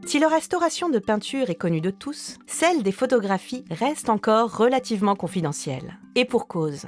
Si la restauration de peintures est connue de tous, celle des photographies reste encore relativement confidentielle. Et pour cause.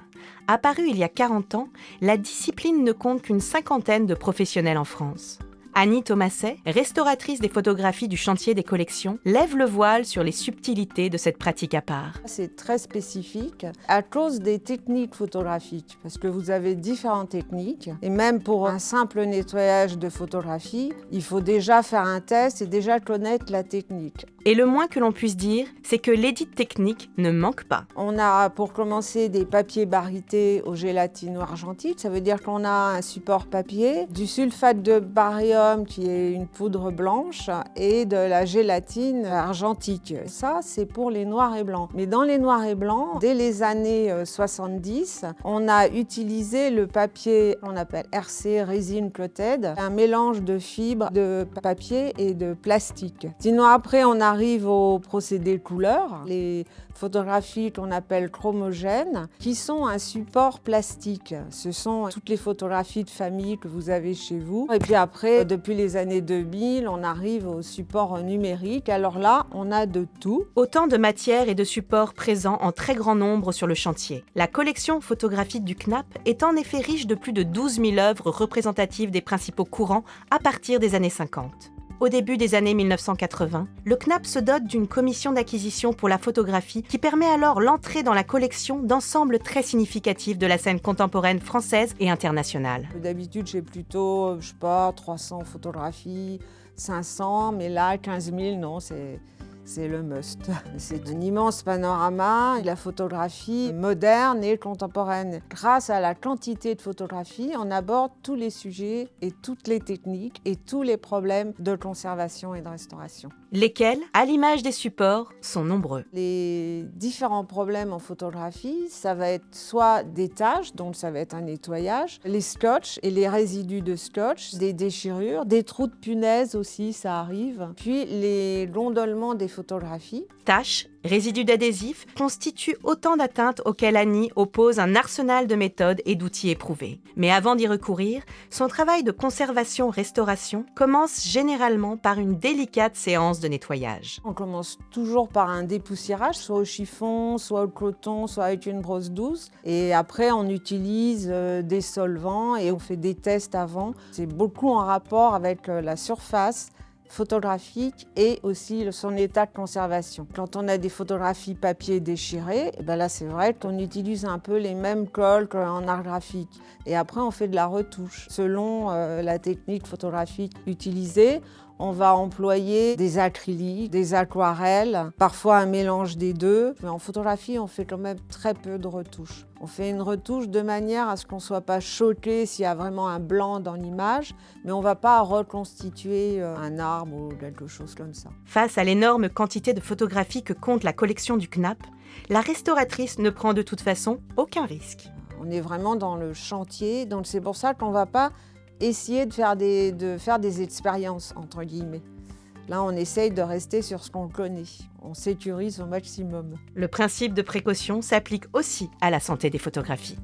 Apparue il y a 40 ans, la discipline ne compte qu'une cinquantaine de professionnels en France. Annie Thomasset, restauratrice des photographies du chantier des collections, lève le voile sur les subtilités de cette pratique à part. C'est très spécifique à cause des techniques photographiques, parce que vous avez différentes techniques. Et même pour un simple nettoyage de photographie, il faut déjà faire un test et déjà connaître la technique. Et le moins que l'on puisse dire, c'est que l'édit technique ne manque pas. On a pour commencer des papiers barytés au gélatino-argentique, ça veut dire qu'on a un support papier, du sulfate de baryum qui est une poudre blanche et de la gélatine argentique. Ça, c'est pour les noirs et blancs. Mais dans les noirs et blancs, dès les années 70, on a utilisé le papier qu'on appelle RC, résine coated, un mélange de fibres, de papier et de plastique. Sinon, après, on arrive au procédé couleur, les photographies qu'on appelle chromogènes, qui sont un support plastique. Ce sont toutes les photographies de famille que vous avez chez vous. Et puis après, depuis les années 2000, on arrive au support numérique. Alors là, on a de tout. Autant de matières et de supports présents en très grand nombre sur le chantier. La collection photographique du CNAP est en effet riche de plus de 12 000 œuvres représentatives des principaux courants à partir des années 50. Au début des années 1980, le CNAP se dote d'une commission d'acquisition pour la photographie qui permet alors l'entrée dans la collection d'ensembles très significatifs de la scène contemporaine française et internationale. D'habitude, j'ai plutôt, 300 photographies, 500, mais là, 15 000, non, c'est le must. C'est un immense panorama, la photographie moderne et contemporaine. Grâce à la quantité de photographies, on aborde tous les sujets et toutes les techniques et tous les problèmes de conservation et de restauration. Lesquels, à l'image des supports, sont nombreux. Les différents problèmes en photographie, ça va être soit des taches, donc ça va être un nettoyage, les scotch et les résidus de scotch, des déchirures, des trous de punaise aussi, ça arrive, puis les gondolements des photographies. Taches, résidus d'adhésifs constituent autant d'atteintes auxquelles Annie oppose un arsenal de méthodes et d'outils éprouvés. Mais avant d'y recourir, son travail de conservation-restauration commence généralement par une délicate séance de nettoyage. On commence toujours par un dépoussiérage, soit au chiffon, soit au coton, soit avec une brosse douce. Et après, on utilise des solvants et on fait des tests avant. C'est beaucoup en rapport avec la surface photographique et aussi son état de conservation. Quand on a des photographies papier déchirées, et ben là c'est vrai qu'on utilise un peu les mêmes colles qu'en art graphique. Et après on fait de la retouche. Selon la technique photographique utilisée, on va employer des acryliques, des aquarelles, parfois un mélange des deux. Mais en photographie, on fait quand même très peu de retouches. On fait une retouche de manière à ce qu'on ne soit pas choqué s'il y a vraiment un blanc dans l'image, mais on ne va pas reconstituer un arbre ou quelque chose comme ça. Face à l'énorme quantité de photographies que compte la collection du CNAP, la restauratrice ne prend de toute façon aucun risque. On est vraiment dans le chantier, donc c'est pour ça qu'on ne va pas essayer de faire des expériences, entre guillemets. Là, on essaye de rester sur ce qu'on connaît. On sécurise au maximum. Le principe de précaution s'applique aussi à la santé des photographies.